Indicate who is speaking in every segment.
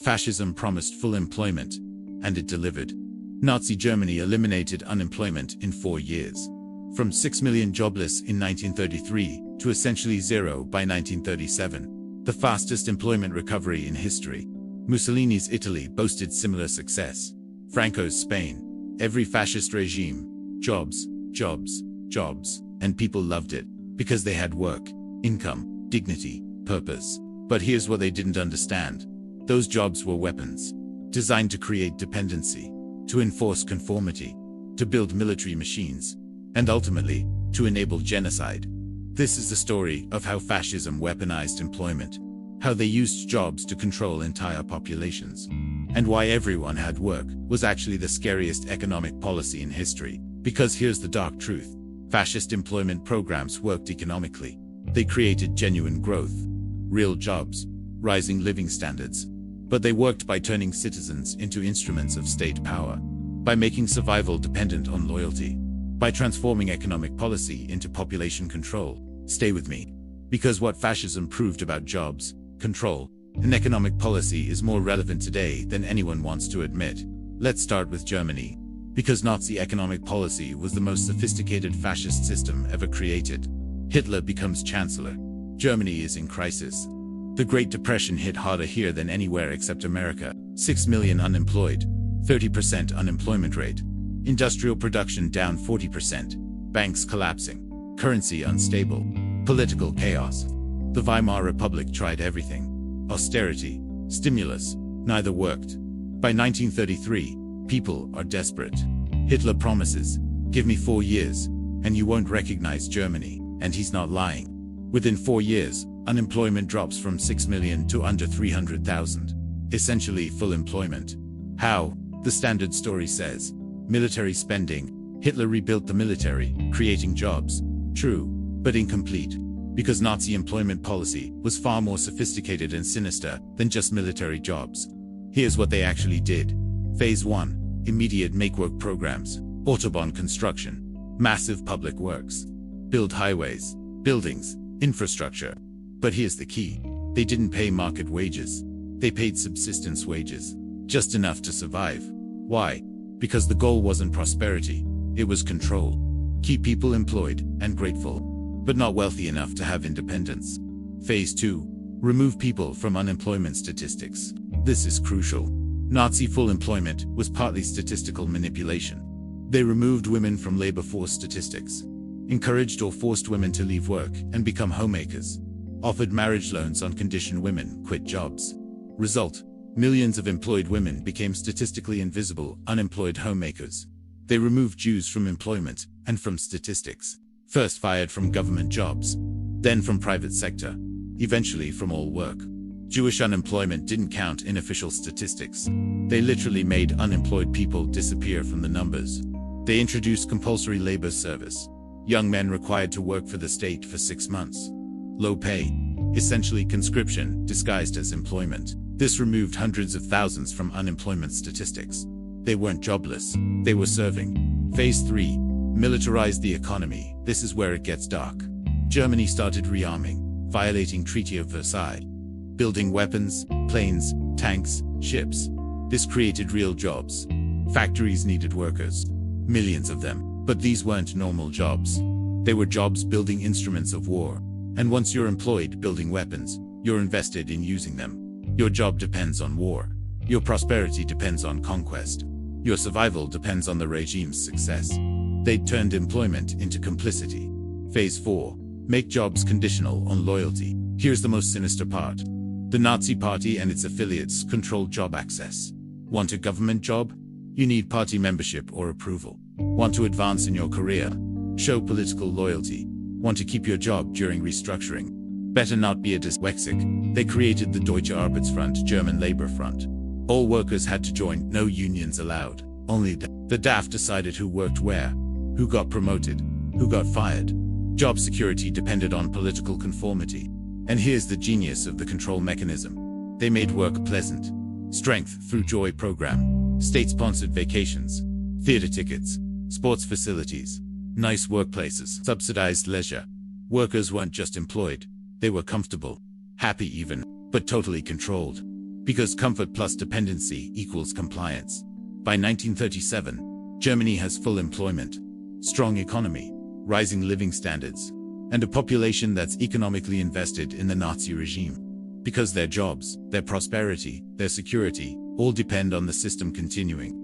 Speaker 1: Fascism promised full employment, and it delivered. Nazi Germany eliminated unemployment in 4 years. From 6 million jobless in 1933 to essentially zero by 1937, the fastest employment recovery in history. Mussolini's Italy boasted similar success. Franco's Spain, every fascist regime, jobs, jobs, jobs, and people loved it, because they had work, income, dignity, purpose. But here's what they didn't understand. Those jobs were weapons, designed to create dependency, to enforce conformity, to build military machines, and ultimately, to enable genocide. This is the story of how fascism weaponized employment, how they used jobs to control entire populations, and why everyone had work was actually the scariest economic policy in history. Because here's the dark truth. Fascist employment programs worked economically. They created genuine growth, real jobs, rising living standards. But they worked by turning citizens into instruments of state power, by making survival dependent on loyalty, by transforming economic policy into population control. Stay with me. Because what fascism proved about jobs, control, and economic policy is more relevant today than anyone wants to admit. Let's start with Germany. Because Nazi economic policy was the most sophisticated fascist system ever created. Hitler becomes chancellor. Germany is in crisis. The Great Depression hit harder here than anywhere except America. 6 million unemployed, 30% unemployment rate. Industrial production down 40%. Banks collapsing. Currency unstable. Political chaos. The Weimar Republic tried everything. Austerity, stimulus, neither worked. By 1933, people are desperate. Hitler promises, give me 4 years, and you won't recognize Germany, and he's not lying. Within 4 years, unemployment drops from 6 million to under 300,000. Essentially full employment. How? The Standard story says. Military spending. Hitler rebuilt the military, creating jobs. True, but incomplete. Because Nazi employment policy was far more sophisticated and sinister than just military jobs. Here's what they actually did. Phase 1. Immediate make-work programs. Autobahn construction. Massive public works. Build highways, buildings, infrastructure. But here's the key. They didn't pay market wages. They paid subsistence wages. Just enough to survive. Why? Because the goal wasn't prosperity. It was control. Keep people employed and grateful, but not wealthy enough to have independence. Phase 2. Remove people from unemployment statistics. This is crucial. Nazi full employment was partly statistical manipulation. They removed women from labor force statistics, encouraged or forced women to leave work and become homemakers, offered marriage loans on condition women quit jobs. Result: millions of employed women became statistically invisible, unemployed homemakers. They removed Jews from employment and from statistics. First fired from government jobs, then from private sector, eventually from all work. Jewish unemployment didn't count in official statistics. They literally made unemployed people disappear from the numbers. They introduced compulsory labor service. Young men required to work for the state for 6 months. Low pay, essentially conscription disguised as employment. This removed hundreds of thousands from unemployment statistics. They weren't jobless, they were serving. Phase 3. Militarized the economy. This is where it gets dark. Germany started rearming, violating Treaty of Versailles, building weapons, planes, tanks, ships. This created real jobs. Factories needed workers, millions of them, but these weren't normal jobs. They were jobs building instruments of war. And once you're employed building weapons, you're invested in using them. Your job depends on war. Your prosperity depends on conquest. Your survival depends on the regime's success. They turned employment into complicity. Phase 4. Make jobs conditional on loyalty. Here's the most sinister part. The Nazi Party and its affiliates controlled job access. Want a government job? You need party membership or approval. Want to advance in your career? Show political loyalty. Want to keep your job during restructuring? Better not be a dyslexic. They created the Deutsche Arbeitsfront, German Labor Front. All workers had to join, no unions allowed. Only the DAF decided who worked where, who got promoted, who got fired. Job security depended on political conformity. And here's the genius of the control mechanism. They made work pleasant. Strength through Joy program, state-sponsored vacations, theater tickets, sports facilities, nice workplaces, subsidized leisure. Workers weren't just employed, they were comfortable, happy even, but totally controlled. Because comfort plus dependency equals compliance. By 1937, Germany has full employment, strong economy, rising living standards, and a population that's economically invested in the Nazi regime. Because their jobs, their prosperity, their security, all depend on the system continuing.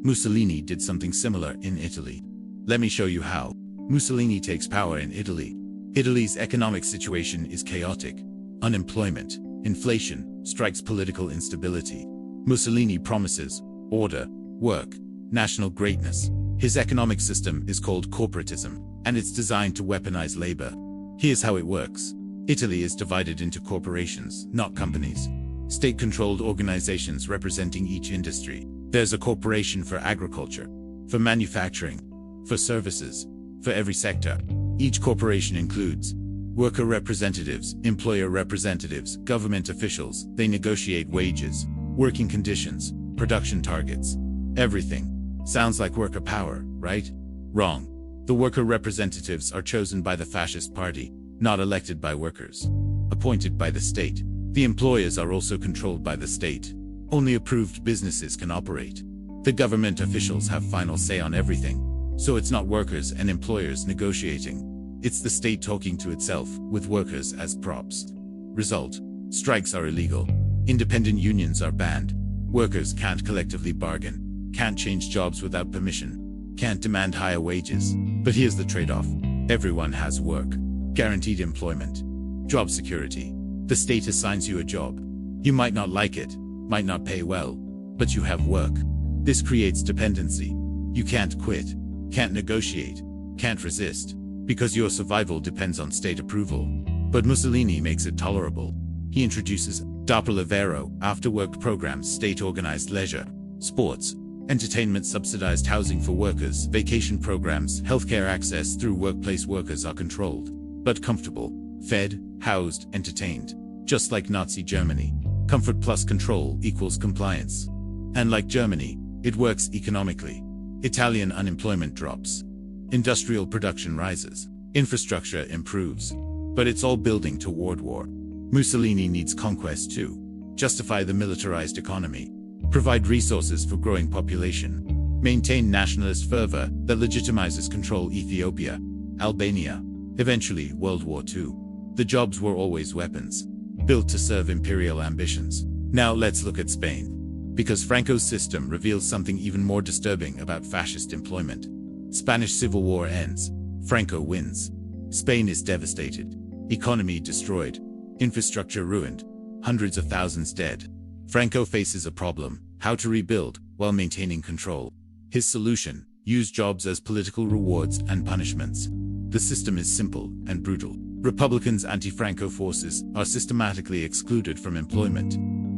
Speaker 1: Mussolini did something similar in Italy. Let me show you how. Mussolini takes power in Italy. Italy's economic situation is chaotic. Unemployment, inflation, strikes political instability. Mussolini promises order, work, national greatness. His economic system is called corporatism, and it's designed to weaponize labor. Here's how it works. Italy is divided into corporations, not companies. State-controlled organizations representing each industry. There's a corporation for agriculture, for manufacturing, for services, for every sector. Each corporation includes worker representatives, employer representatives, government officials. They negotiate wages, working conditions, production targets. Everything. Sounds like worker power, right? Wrong. The worker representatives are chosen by the fascist party, not elected by workers. Appointed by the state. The employers are also controlled by the state. Only approved businesses can operate. The government officials have final say on everything. So it's not workers and employers negotiating. It's the state talking to itself, with workers as props. Result: strikes are illegal. Independent unions are banned. Workers can't collectively bargain, can't change jobs without permission, can't demand higher wages. But here's the trade-off. Everyone has work. Guaranteed employment. Job security. The state assigns you a job. You might not like it, might not pay well, but you have work. This creates dependency. You can't quit, can't negotiate, can't resist, because your survival depends on state approval. But Mussolini makes it tolerable. He introduces doppellavoro, after-work programs, state-organized leisure, sports, entertainment, subsidized housing for workers, vacation programs, healthcare access through workplace. Workers are controlled, but comfortable, fed, housed, entertained. Just like Nazi Germany, comfort plus control equals compliance. And like Germany, it works economically. Italian unemployment drops. Industrial production rises. Infrastructure improves. But it's all building toward war. Mussolini needs conquest too. Justify the militarized economy. Provide resources for growing population. Maintain nationalist fervor that legitimizes control. Ethiopia, Albania, eventually World War II. The jobs were always weapons, built to serve imperial ambitions. Now let's look at Spain. Because Franco's system reveals something even more disturbing about fascist employment. Spanish Civil War ends. Franco wins. Spain is devastated. Economy destroyed. Infrastructure ruined. Hundreds of thousands dead. Franco faces a problem: how to rebuild while maintaining control. His solution: use jobs as political rewards and punishments. The system is simple and brutal. Republicans, anti-Franco forces, are systematically excluded from employment.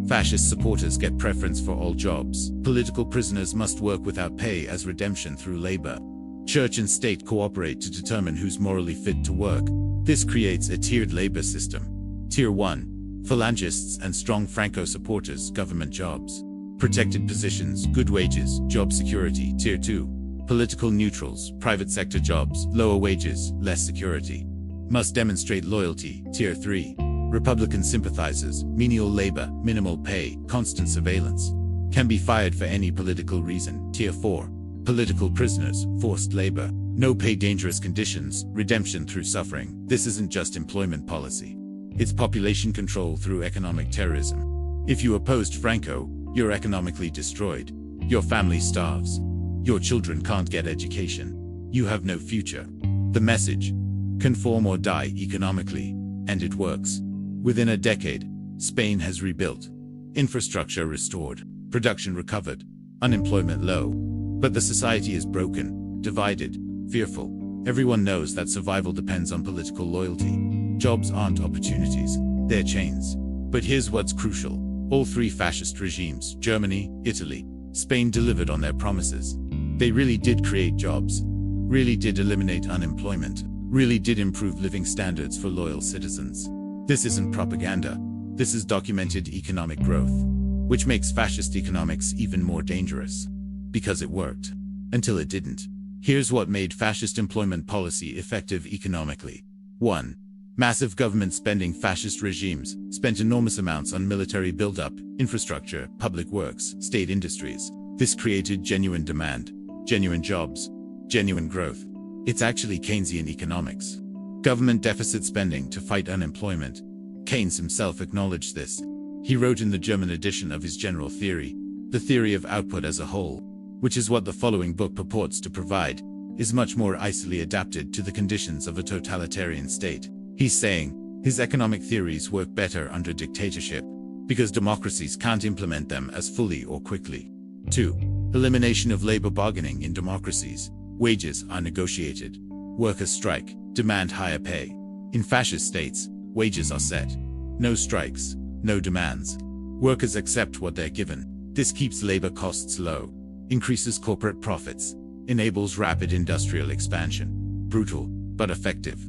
Speaker 1: Fascist supporters get preference for all jobs. Political prisoners must work without pay as redemption through labor. Church and state cooperate to determine who's morally fit to work. This creates a tiered labor system. Tier 1. Phalangists and strong Franco supporters, government jobs. Protected positions, good wages, job security. Tier 2. Political neutrals, private sector jobs, lower wages, less security. Must demonstrate loyalty. Tier 3. Republican sympathizers, menial labor, minimal pay, constant surveillance. Can be fired for any political reason. Tier 4. Political prisoners, forced labor, no pay, dangerous conditions, redemption through suffering. This isn't just employment policy. It's population control through economic terrorism. If you opposed Franco, you're economically destroyed. Your family starves. Your children can't get education. You have no future. The message: conform or die economically. And it works. Within a decade, Spain has rebuilt. Infrastructure restored. Production recovered. Unemployment low. But the society is broken, divided, fearful. Everyone knows that survival depends on political loyalty. Jobs aren't opportunities, they're chains. But here's what's crucial. All three fascist regimes, Germany, Italy, Spain, delivered on their promises. They really did create jobs, really did eliminate unemployment, really did improve living standards for loyal citizens. This isn't propaganda. This is documented economic growth, which makes fascist economics even more dangerous. Because it worked. Until it didn't. Here's what made fascist employment policy effective economically. 1. Massive government spending. Fascist regimes spent enormous amounts on military buildup, infrastructure, public works, state industries. This created genuine demand, genuine jobs, genuine growth. It's actually Keynesian economics. Government deficit spending to fight unemployment. Keynes himself acknowledged this. He wrote in the German edition of his general theory, The Theory of Output as a Whole, which is what the following book purports to provide, is much more icily adapted to the conditions of a totalitarian state. He's saying his economic theories work better under dictatorship because democracies can't implement them as fully or quickly. 2. Elimination of labor bargaining in democracies. Wages are negotiated. Workers strike, demand higher pay. In fascist states, wages are set. No strikes, no demands. Workers accept what they're given. This keeps labor costs low, increases corporate profits, enables rapid industrial expansion. Brutal, but effective.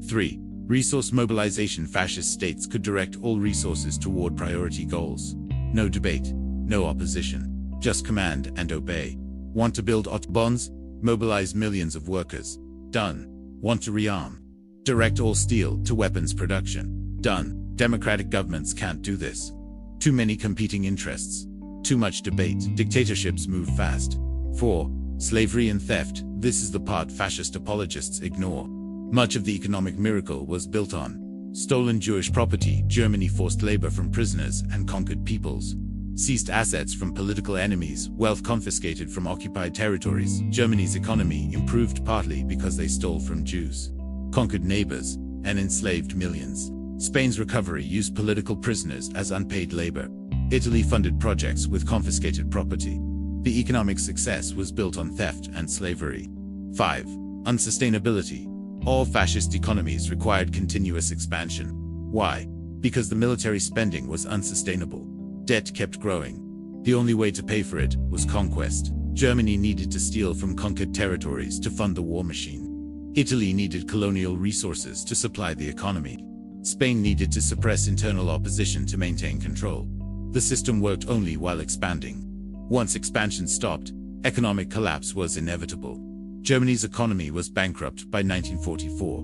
Speaker 1: 3. Resource mobilization. Fascist states could direct all resources toward priority goals. No debate, no opposition, just command and obey. Want to build bonds? Mobilize millions of workers. Done. Want to rearm? Direct all steel to weapons production. Done. Democratic governments can't do this. Too many competing interests. Too much debate. Dictatorships move fast. 4. Slavery and theft. This is the part fascist apologists ignore. Much of the economic miracle was built on stolen Jewish property. Germany forced labor from prisoners and conquered peoples. Seized assets from political enemies, wealth confiscated from occupied territories. Germany's economy improved partly because they stole from Jews, conquered neighbors, and enslaved millions. Spain's recovery used political prisoners as unpaid labor. Italy funded projects with confiscated property. The economic success was built on theft and slavery. 5. Unsustainability. All fascist economies required continuous expansion. Why? Because the military spending was unsustainable. Debt kept growing. The only way to pay for it was conquest. Germany needed to steal from conquered territories to fund the war machine. Italy needed colonial resources to supply the economy. Spain needed to suppress internal opposition to maintain control. The system worked only while expanding. Once expansion stopped, economic collapse was inevitable. Germany's economy was bankrupt by 1944.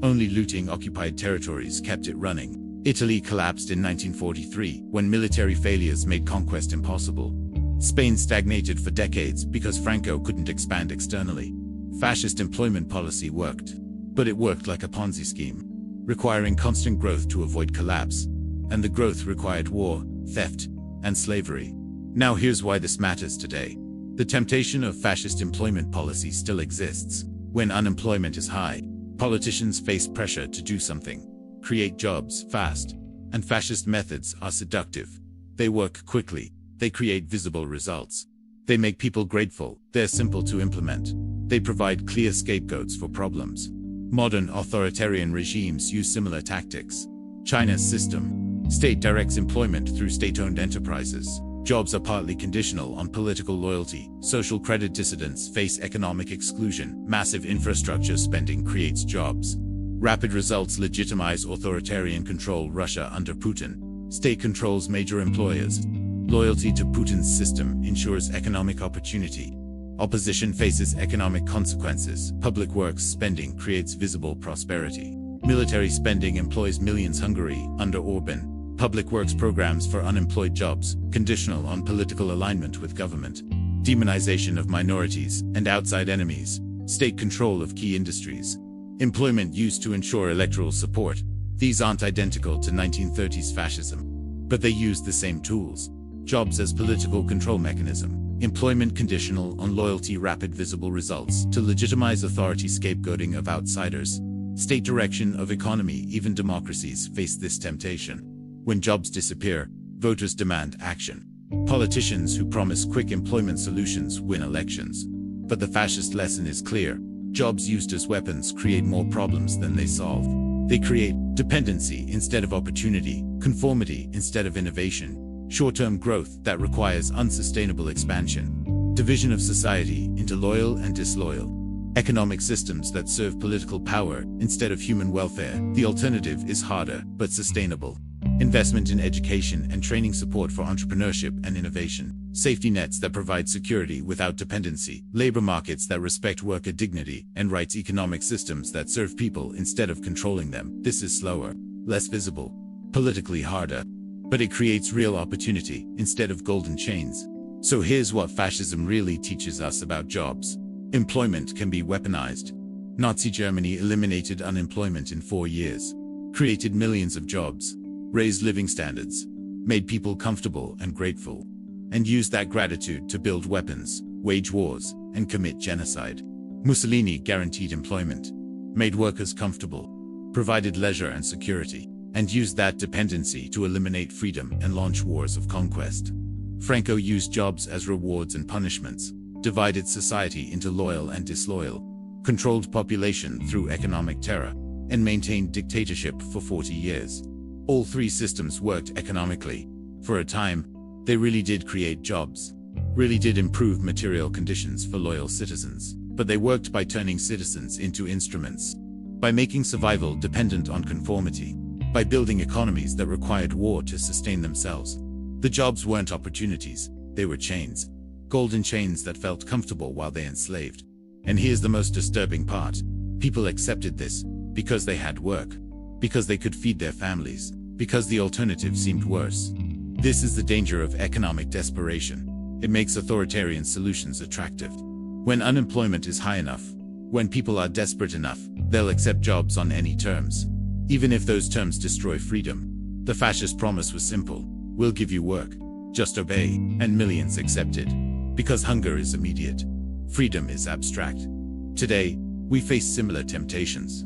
Speaker 1: Only looting occupied territories kept it running. Italy collapsed in 1943 when military failures made conquest impossible. Spain stagnated for decades because Franco couldn't expand externally. Fascist employment policy worked, but it worked like a Ponzi scheme, requiring constant growth to avoid collapse, and the growth required war, theft, and slavery. Now here's why this matters today. The temptation of fascist employment policy still exists. When unemployment is high, politicians face pressure to do something, create jobs fast, and fascist methods are seductive. They work quickly, they create visible results. They make people grateful, they're simple to implement. They provide clear scapegoats for problems. Modern authoritarian regimes use similar tactics. China's system. State directs employment through state-owned enterprises. Jobs are partly conditional on political loyalty. Social credit. Dissidents face economic exclusion. Massive infrastructure spending creates jobs. Rapid results legitimize authoritarian control. Russia under Putin. State controls major employers. Loyalty to Putin's system ensures economic opportunity. Opposition faces economic consequences. Public works spending creates visible prosperity. Military spending employs millions. Hungary under Orban. Public works programs for unemployed jobs, conditional on political alignment with government. Demonization of minorities and outside enemies. State control of key industries. Employment used to ensure electoral support. These aren't identical to 1930s fascism, but they use the same tools. Jobs as political control mechanism. Employment conditional on loyalty. Rapid visible results to legitimize authority. Scapegoating of outsiders. State direction of economy. Even democracies face this temptation. When jobs disappear, voters demand action. Politicians who promise quick employment solutions win elections. But the fascist lesson is clear. Jobs used as weapons create more problems than they solve. They create dependency instead of opportunity, conformity instead of innovation, short-term growth that requires unsustainable expansion, division of society into loyal and disloyal, economic systems that serve political power instead of human welfare. The alternative is harder but sustainable. investment in education and training, support for entrepreneurship and innovation, safety nets that provide security without dependency, labor markets that respect worker dignity and rights, economic systems that serve people instead of controlling them. This is slower, less visible, politically harder, but it creates real opportunity instead of golden chains. So here's what fascism really teaches us about jobs. Employment can be weaponized. Nazi Germany eliminated unemployment in 4 years, created millions of jobs, raised living standards, made people comfortable and grateful, and used that gratitude to build weapons, wage wars, and commit genocide. Mussolini guaranteed employment, made workers comfortable, provided leisure and security, and used that dependency to eliminate freedom and launch wars of conquest. Franco used jobs as rewards and punishments, divided society into loyal and disloyal, controlled population through economic terror, and maintained dictatorship for 40 years. All three systems worked economically. For a time, they really did create jobs, really did improve material conditions for loyal citizens, but they worked by turning citizens into instruments, by making survival dependent on conformity, by building economies that required war to sustain themselves. The jobs weren't opportunities, they were chains, golden chains that felt comfortable while they enslaved. And here's the most disturbing part. People accepted this because they had work, because they could feed their families, because the alternative seemed worse. This is the danger of economic desperation. It makes authoritarian solutions attractive. When unemployment is high enough, when people are desperate enough, they'll accept jobs on any terms, even if those terms destroy freedom. The fascist promise was simple: we'll give you work, just obey, and millions accepted. Because hunger is immediate, freedom is abstract. Today, we face similar temptations.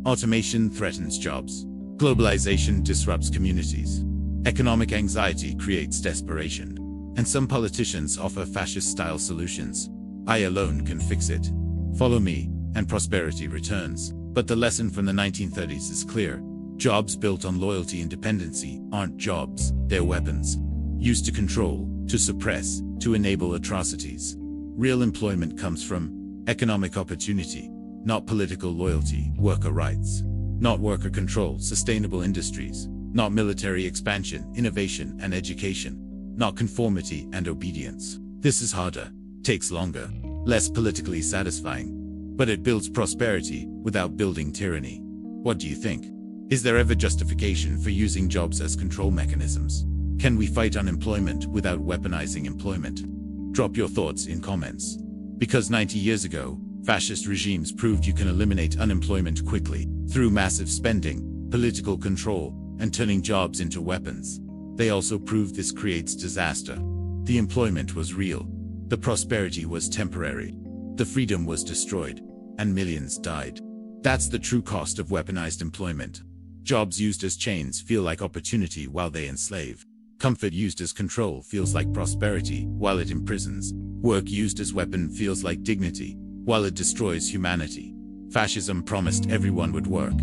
Speaker 1: Automation threatens jobs. Globalization disrupts communities. Economic anxiety creates desperation. And some politicians offer fascist-style solutions. I alone can fix it. Follow me, and prosperity returns. But the lesson from the 1930s is clear. Jobs built on loyalty and dependency aren't jobs, they're weapons. Used to control, to suppress, to enable atrocities. Real employment comes from economic opportunity, not political loyalty, worker rights, not worker control, sustainable industries, not military expansion, innovation and education, not conformity and obedience. This is harder, takes longer, less politically satisfying, but it builds prosperity without building tyranny. What do you think? Is there ever justification for using jobs as control mechanisms? Can we fight unemployment without weaponizing employment? Drop your thoughts in comments. Because 90 years ago, fascist regimes proved you can eliminate unemployment quickly, through massive spending, political control, and turning jobs into weapons. They also proved this creates disaster. The employment was real. The prosperity was temporary. The freedom was destroyed, and millions died. That's the true cost of weaponized employment. Jobs used as chains feel like opportunity while they enslave. Comfort used as control feels like prosperity while it imprisons. Work used as weapon feels like dignity while it destroys humanity. Fascism promised everyone would work,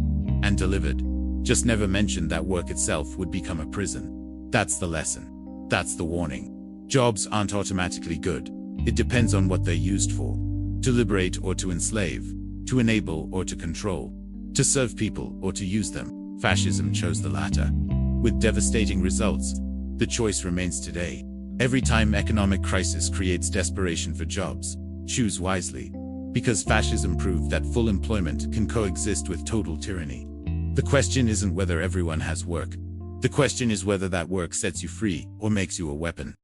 Speaker 1: and delivered. Just never mentioned that work itself would become a prison. That's the lesson. That's the warning. Jobs aren't automatically good. It depends on what they're used for. To liberate or to enslave, to enable or to control, to serve people or to use them. Fascism chose the latter, with devastating results. The choice remains today. Every time economic crisis creates desperation for jobs, choose wisely. Because fascism proved that full employment can coexist with total tyranny. The question isn't whether everyone has work. The question is whether that work sets you free or makes you a weapon.